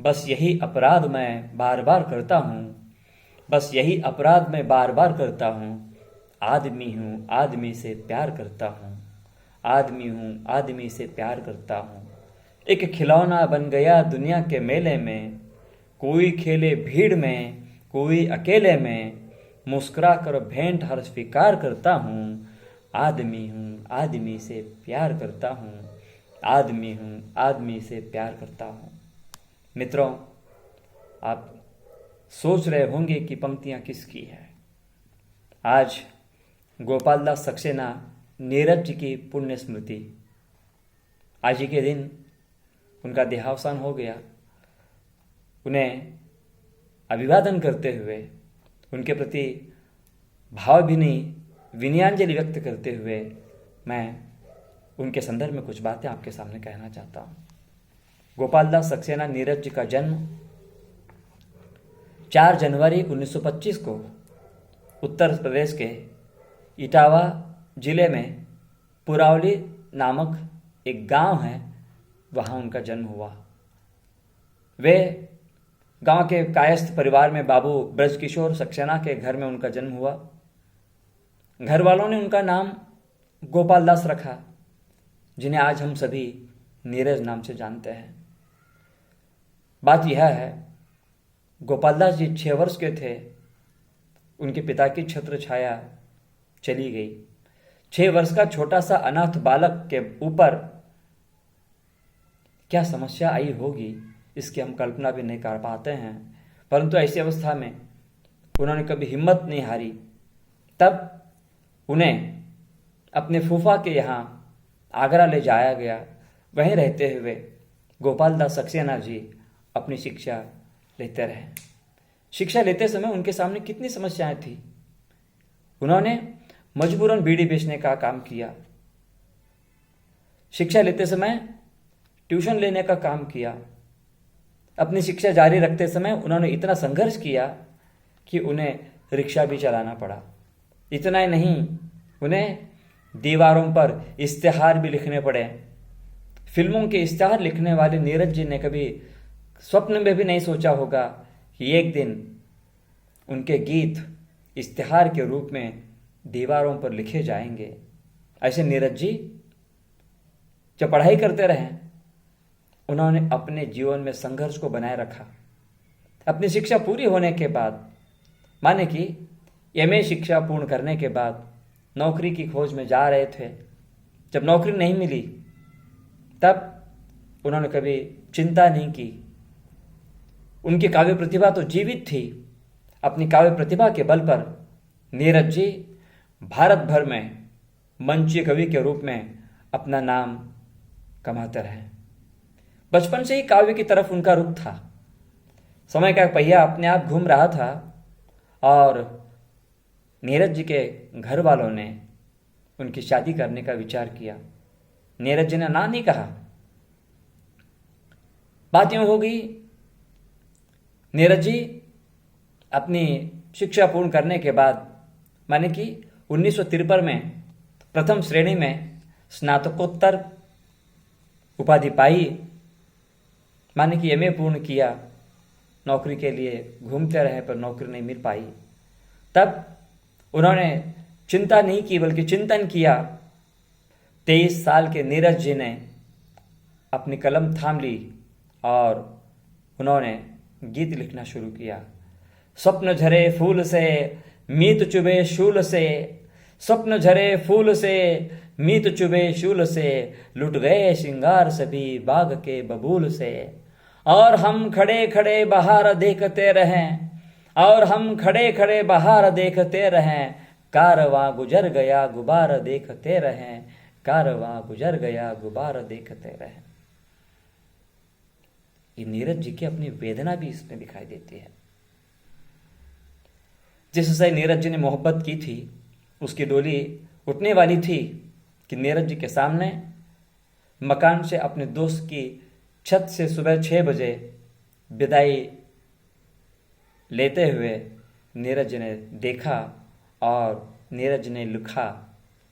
बस यही अपराध मैं बार बार करता हूँ, बस यही अपराध मैं बार बार करता हूँ। आदमी हूँ, आदमी से प्यार करता हूँ, आदमी हूँ, आदमी से प्यार करता हूँ। एक खिलौना बन गया दुनिया के मेले में, कोई खेले भीड़ में, कोई अकेले में, मुस्कुरा कर भेंट हर स्वीकार करता हूँ। आदमी हूँ, आदमी से प्यार करता हूँ, आदमी हूँ, आदमी से प्यार करता हूँ। मित्रों, आप सोच रहे होंगे कि पंक्तियाँ किसकी है। आज गोपाल दास सक्सेना नीरज जी की पुण्य स्मृति। आज ही के दिन उनका देहावसान हो गया। उन्हें अभिवादन करते हुए, उनके प्रति भावभीनी विनयाञ्जलि व्यक्त करते हुए मैं उनके संदर्भ में कुछ बातें आपके सामने कहना चाहता हूँ। गोपाल दास सक्सेना नीरज जी का जन्म 4 जनवरी 1925 को उत्तर प्रदेश के इटावा जिले में पुरावली नामक एक गांव है, वहाँ उनका जन्म हुआ। वे गांव के कायस्थ परिवार में बाबू ब्रजकिशोर सक्सेना के घर में उनका जन्म हुआ। घर वालों ने उनका नाम गोपाल दास रखा, जिन्हें आज हम सभी नीरज नाम से जानते हैं। बात यह है, गोपाल दास जी 6 वर्ष के थे, उनके पिता की छत्र छाया चली गई। 6 वर्ष का छोटा सा अनाथ बालक के ऊपर क्या समस्या आई होगी, इसकी हम कल्पना भी नहीं कर पाते हैं। परंतु ऐसी अवस्था में उन्होंने कभी हिम्मत नहीं हारी। तब उन्हें अपने फूफा के यहाँ आगरा ले जाया गया। वहीं रहते हुए गोपाल दास सक्सेना जी अपनी शिक्षा लेते रहे। शिक्षा लेते समय उनके सामने कितनी समस्याएं थी। उन्होंने मजबूरन बीड़ी बेचने का काम किया। शिक्षा लेते समय ट्यूशन लेने का काम किया। अपनी शिक्षा जारी रखते समय उन्होंने इतना संघर्ष किया कि उन्हें रिक्शा भी चलाना पड़ा। इतना ही नहीं, उन्हें दीवारों पर इश्तिहार भी लिखने पड़े। फिल्मों के इश्तिहार लिखने वाले नीरज जी ने कभी स्वप्न में भी नहीं सोचा होगा कि एक दिन उनके गीत इश्तिहार के रूप में दीवारों पर लिखे जाएंगे। ऐसे नीरज जी जब पढ़ाई करते रहे, उन्होंने अपने जीवन में संघर्ष को बनाए रखा। अपनी शिक्षा पूरी होने के बाद, माने कि एमए शिक्षा पूर्ण करने के बाद नौकरी की खोज में जा रहे थे। जब नौकरी नहीं मिली, तब उन्होंने कभी चिंता नहीं की। उनकी काव्य प्रतिभा तो जीवित थी। अपनी काव्य प्रतिभा के बल पर नीरज जी भारत भर में मंचीय कवि के रूप में अपना नाम कमाते रहे। बचपन से ही काव्य की तरफ उनका रुख था। समय का पहिया अपने आप घूम रहा था और नीरज जी के घर वालों ने उनकी शादी करने का विचार किया। नीरज जी ने ना नहीं कहा। बात यूं हो गई, नीरज जी अपनी शिक्षा पूर्ण करने के बाद, माने कि 1953 में प्रथम श्रेणी में स्नातकोत्तर उपाधि पाई। माने कि एमए पूर्ण किया। नौकरी के लिए घूमते रहे पर नौकरी नहीं मिल पाई। तब उन्होंने चिंता नहीं की बल्कि चिंतन किया। 23 साल के नीरज जी ने अपनी कलम थाम ली और उन्होंने गीत लिखना शुरू किया। स्वप्न झरे फूल से मीत चुभे शूल से, स्वप्न झरे फूल से मीत चुभे शूल से, लुट गए श्रृंगार सभी बाग के बबूल से। और हम खड़े खड़े बहार देखते रहें, और हम खड़े खड़े बहार देखते रहें, कारवां गुजर गया गुबार देखते रहें, कारवां गुजर गया गुबार देखते रहें। ये नीरज जी की अपनी वेदना भी इसमें दिखाई देती है। जिससे नीरज जी ने मोहब्बत की थी, उसकी डोली उठने वाली थी कि नीरज जी के सामने मकान से अपने दोस्त की छत से सुबह 6 बजे विदाई लेते हुए नीरज जी ने देखा और नीरज ने लिखा।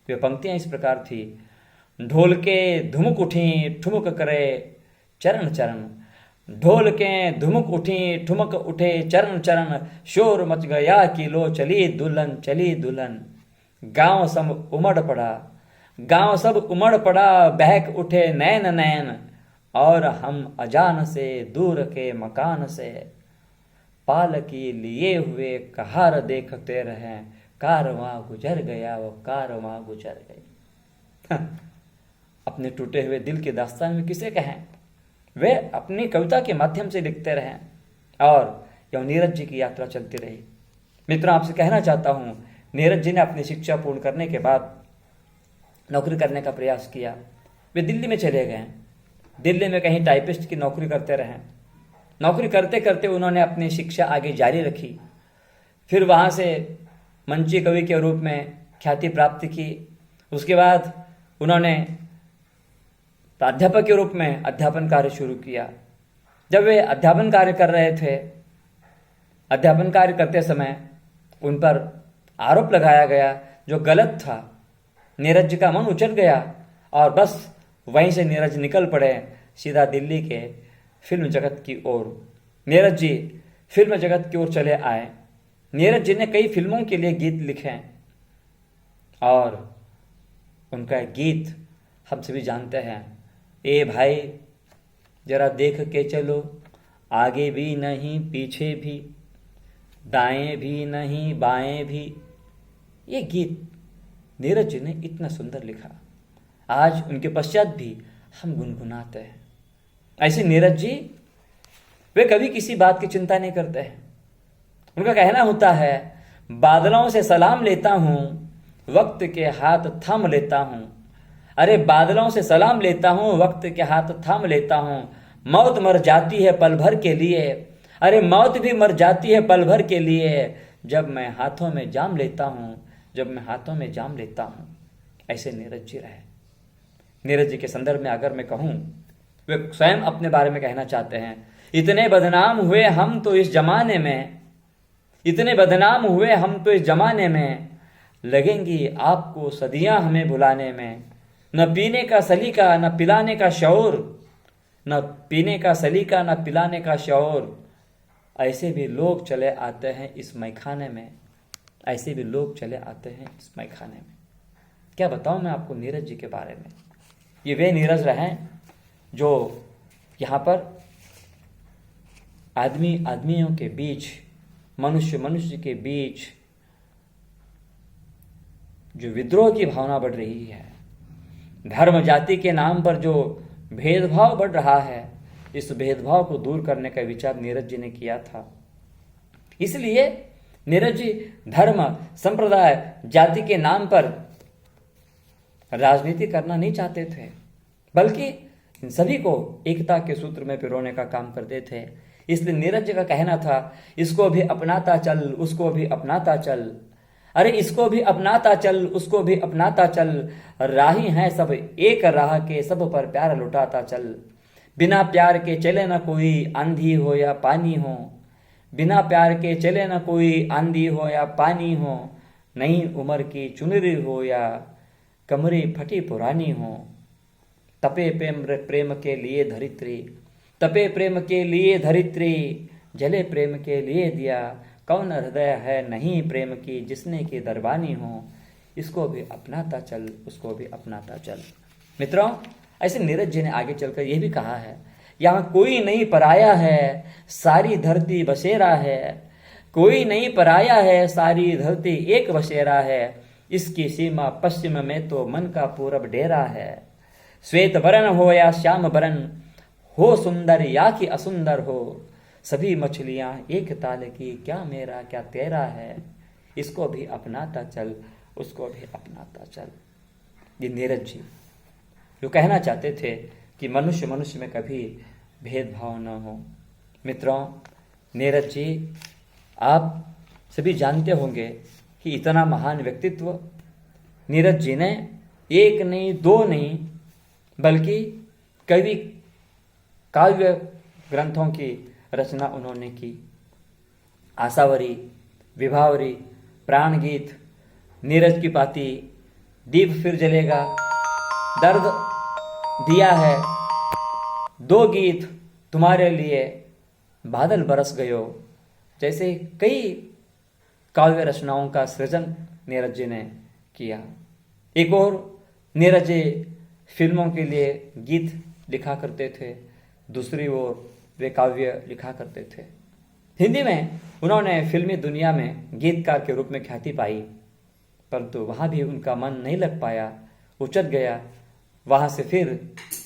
वे पंक्तियां इस प्रकार थी। ढोल के धुमुक उठी ठुमुक करे चरण चरण, ढोल के धुमुक उठी ठुमक उठे चरण चरण, शोर मच गया कि लो चली दुल्हन चली दुल्हन। गांव सब उमड़ पड़ा, गांव सब उमड़ पड़ा, बहक उठे नैन नैन, और हम अजान से दूर के मकान से पालकी लिए हुए कहार देखते रहे, कारवां गुजर गया वो कारवां गुजर गई। अपने टूटे हुए दिल की दास्तान में किसे कहें, वे अपनी कविता के माध्यम से लिखते रहें और यह नीरज जी की यात्रा चलती रही। मित्रों, आपसे कहना चाहता हूं, नीरज जी ने अपनी शिक्षा पूर्ण करने के बाद नौकरी करने का प्रयास किया। वे दिल्ली में चले गए, दिल्ली में कहीं टाइपिस्ट की नौकरी करते रहे। नौकरी करते करते उन्होंने अपनी शिक्षा आगे जारी रखी। फिर वहाँ से मंची कवि के रूप में ख्याति प्राप्त की। उसके बाद उन्होंने प्राध्यापक के रूप में अध्यापन कार्य शुरू किया। जब वे अध्यापन कार्य कर रहे थे, अध्यापन कार्य करते समय उन पर आरोप लगाया गया जो गलत था। नीरज जी का मन उचट गया और बस वहीं से नीरज निकल पड़े सीधा दिल्ली के फिल्म जगत की ओर। नीरज जी फिल्म जगत की ओर चले आए। नीरज जी ने कई फिल्मों के लिए गीत लिखे और उनका गीत हम सभी जानते हैं, ए भाई जरा देख के चलो, आगे भी नहीं पीछे भी, दाएं भी नहीं बाएं भी। ये गीत नीरज जी ने इतना सुंदर लिखा, आज उनके पश्चात भी हम गुनगुनाते हैं। ऐसे नीरज जी, वे कभी किसी बात की चिंता नहीं करते हैं। उनका कहना होता है, बादलों से सलाम लेता हूं, वक्त के हाथ थाम लेता हूं। अरे बादलों से सलाम लेता हूं, वक्त के हाथ थाम लेता हूं। मौत मर जाती है पल भर के लिए, अरे मौत भी मर जाती है पल भर के लिए, जब मैं हाथों में जाम लेता हूं, जब मैं हाथों में जाम लेता हूं। ऐसे नीरज जी रहे। नीरज जी के संदर्भ में अगर मैं कहूं, वे स्वयं अपने बारे में कहना चाहते हैं, इतने बदनाम हुए हम तो इस जमाने में, इतने बदनाम हुए हम तो इस जमाने में, लगेंगी आपको सदियां हमें भुलाने में। न पीने का सलीका न पिलाने का शौर, न पीने का सलीका न पिलाने का शौर। ऐसे भी लोग चले आते हैं इस मैखाने में, ऐसे भी लोग चले आते हैं इस मैखाने में। क्या बताऊं मैं आपको नीरज जी के बारे में। ये वे नीरज रहे जो यहाँ पर आदमी आदमियों के बीच, मनुष्य मनुष्य के बीच जो विद्रोह की भावना बढ़ रही है, धर्म जाति के नाम पर जो भेदभाव बढ़ रहा है, इस भेदभाव को दूर करने का विचार नीरज जी ने किया था। इसलिए नीरज जी धर्म, संप्रदाय, जाति के नाम पर राजनीति करना नहीं चाहते थे, बल्कि इन सभी को एकता के सूत्र में पिरोने का काम करते थे। इसलिए नीरज जी का कहना था, इसको भी अपनाता चल, उसको भी अपनाता चल, अरे इसको भी अपनाता चल, उसको भी अपनाता चल, राही हैं सब एक राह के, सब पर प्यार लुटाता चल। बिना प्यार के चले न कोई आंधी हो या पानी हो, बिना प्यार के चले न कोई आंधी हो या पानी हो। नई उम्र की चुनरी हो या कमरी फटी पुरानी हो। तपे प्रेम के लिए धरित्री, तपे प्रेम के लिए धरित्री, जले प्रेम के लिए दिया। कौन हृदय है नहीं प्रेम की, जिसने की दरबानी हो। इसको भी अपनाता चल, उसको भी अपनाता चल। मित्रों, ऐसे नीरज जी ने आगे चलकर यह भी कहा है, यहाँ कोई नहीं पराया है, सारी धरती बसेरा है। कोई नहीं पराया है, सारी धरती एक बसेरा है। इसकी सीमा पश्चिम में तो मन का पूरब डेरा है। श्वेत वरण हो या श्याम वरण हो, सुंदर या कि असुंदर हो, सभी मछलियां एक ताल की, क्या मेरा क्या तेरा है। इसको भी अपनाता चल, उसको भी अपनाता चल। ये नीरज जी जो कहना चाहते थे कि मनुष्य मनुष्य में कभी भेदभाव न हो। मित्रों, नीरज जी आप सभी जानते होंगे कि इतना महान व्यक्तित्व नीरज जी ने एक नहीं दो नहीं बल्कि कवि काव्य ग्रंथों की रचना उन्होंने की। आशावरी, विभावरी, प्राण गीत, नीरज की पाती, दीप फिर जलेगा, दर्द दिया है, दो गीत, तुम्हारे लिए बादल बरस गयो, जैसे कई काव्य रचनाओं का सृजन नीरज जी ने किया। एक और नीरज जी फिल्मों के लिए गीत लिखा करते थे, दूसरी ओर वे काव्य लिखा करते थे। हिंदी में उन्होंने फिल्मी दुनिया में गीतकार के रूप में ख्याति पाई, परंतु वहाँ भी उनका मन नहीं लग पाया, उचट गया। वहाँ से फिर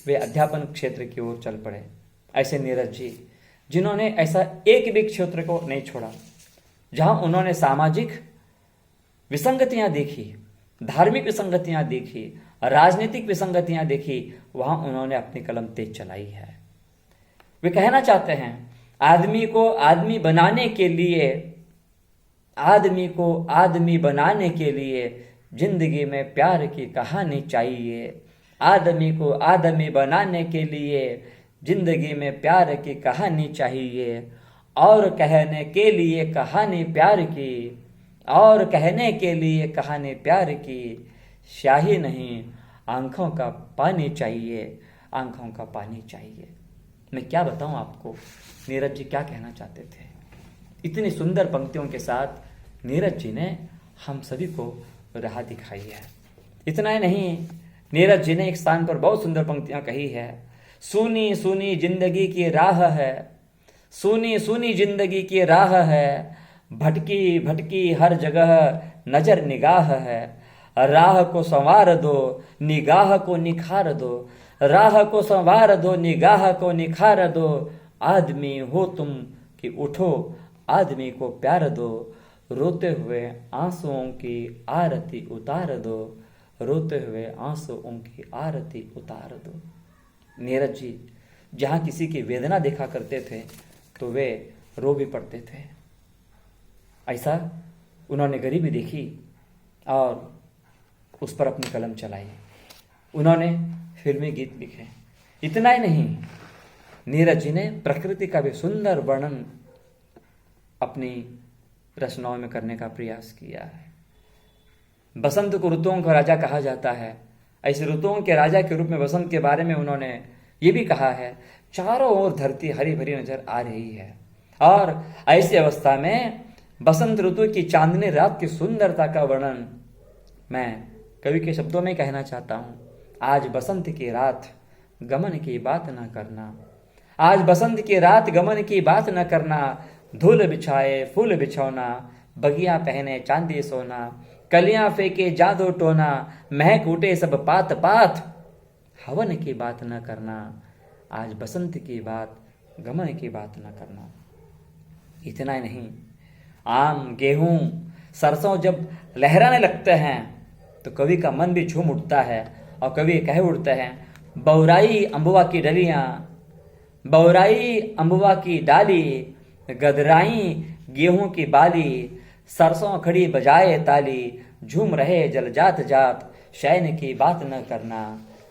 वे अध्यापन क्षेत्र की ओर चल पड़े। ऐसे नीरज जी, जिन्होंने ऐसा एक भी क्षेत्र को नहीं छोड़ा जहाँ उन्होंने सामाजिक विसंगतियाँ देखी, धार्मिक विसंगतियाँ देखी, राजनीतिक विसंगतियाँ देखी, वहाँ उन्होंने अपनी कलम तेज चलाई है। वे कहना चाहते हैं, आदमी को आदमी बनाने के लिए, आदमी को आदमी बनाने के लिए जिंदगी में प्यार की कहानी चाहिए। आदमी को आदमी बनाने के लिए जिंदगी में प्यार की कहानी चाहिए। और कहने के लिए कहानी प्यार की, और कहने के लिए कहानी प्यार की, स्याही नहीं आंखों का पानी चाहिए, आंखों का पानी चाहिए। मैं क्या बताऊं आपको नीरज जी क्या कहना चाहते थे। इतनी सुंदर पंक्तियों के साथ नीरज जी ने हम सभी को राह दिखाई है। इतना ही नहीं, नीरज जी ने एक स्थान पर बहुत सुंदर पंक्तियां कही है। सुनी सुनी जिंदगी की राह है, सुनी सुनी जिंदगी की राह है, भटकी भटकी हर जगह नजर निगाह है। राह को संवार दो, निगाह को निखार दो, राह को संवार दो, निगाह को निखार दो। आदमी हो तुम कि उठो, आदमी को प्यार दो, रोते हुए आंसुओं की आरती उतार दो, रोते हुए आंसुओं की आरती उतार दो। नीरज जी जहाँ किसी की वेदना देखा करते थे तो वे रो भी पड़ते थे। ऐसा उन्होंने गरीबी देखी और उस पर अपनी कलम चलाई। उन्होंने फिल्मी गीत लिखे। इतना ही नहीं, नीरज जी ने प्रकृति का भी सुंदर वर्णन अपनी रचनाओं में करने का प्रयास किया है। बसंत को ऋतुओं का राजा कहा जाता है। ऐसे ऋतुओं के राजा के रूप में बसंत के बारे में उन्होंने ये भी कहा है, चारों ओर धरती हरी भरी नजर आ रही है। और ऐसी अवस्था में बसंत ऋतु की चांदनी रात की सुंदरता का वर्णन मैं कवि के शब्दों में कहना चाहता हूँ। आज बसंत की रात गमन की बात न करना, आज बसंत की रात गमन की बात न करना। धूल बिछाए फूल बिछौना, बगिया पहने चांदी सोना, कलियां फेंके जादू टोना, महक उठे सब पात पात। हवन की बात न करना, आज बसंत की बात गमन की बात न करना। इतना ही नहीं, आम गेहूं सरसों जब लहराने लगते हैं तो कवि का मन भी झूम उठता है और कवि कह उठते हैं, बौराई अम्बुआ की डलियां, बौराई अम्बुआ की डाली, गदराई गेहूं की बाली, सरसों खड़ी बजाए ताली, झूम रहे जल जात जात, शयन की बात न करना,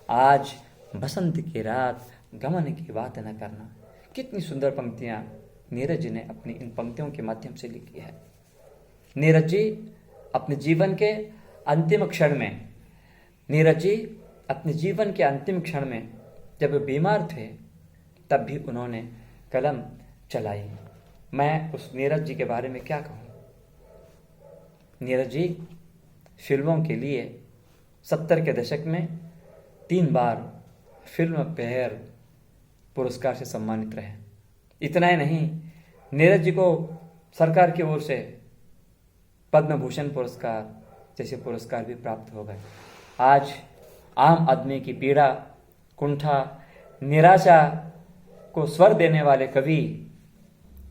आज बसंत की रात गमन की बात न करना। कितनी सुंदर पंक्तियां नीरज जी ने अपनी इन पंक्तियों के माध्यम से लिखी है। नीरज जी अपने जीवन के अंतिम क्षण में, नीरज जी अपने जीवन के अंतिम क्षण में जब बीमार थे तब भी उन्होंने कलम चलाई। मैं उस नीरज जी के बारे में क्या कहूँ। नीरज जी फिल्मों के लिए 70 के दशक में 3 बार फिल्म फेयर पुरस्कार से सम्मानित रहे। इतना ही नहीं, नीरज जी को सरकार की ओर से पद्म भूषण पुरस्कार जैसे पुरस्कार भी प्राप्त हो गए। आज आम आदमी की पीड़ा, कुंठा, निराशा को स्वर देने वाले कवि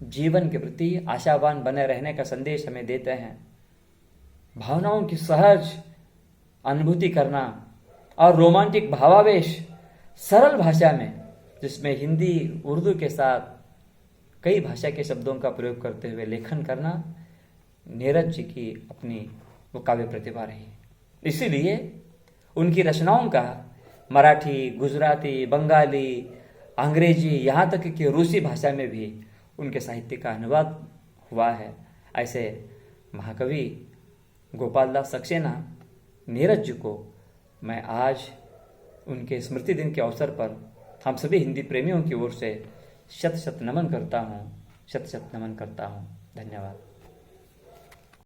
जीवन के प्रति आशावान बने रहने का संदेश हमें देते हैं। भावनाओं की सहज अनुभूति करना और रोमांटिक भावावेश सरल भाषा में, जिसमें हिंदी उर्दू के साथ कई भाषा के शब्दों का प्रयोग करते हुए लेखन करना, नीरज जी की अपनी वो काव्य प्रतिभा रही। इसीलिए उनकी रचनाओं का मराठी, गुजराती, बंगाली, अंग्रेजी, यहाँ तक कि रूसी भाषा में भी उनके साहित्य का अनुवाद हुआ है। ऐसे महाकवि गोपाल दास सक्सेना नीरज जी को मैं आज उनके स्मृति दिन के अवसर पर हम सभी हिंदी प्रेमियों की ओर से शत शत नमन करता हूँ, शत शत नमन करता हूँ। धन्यवाद।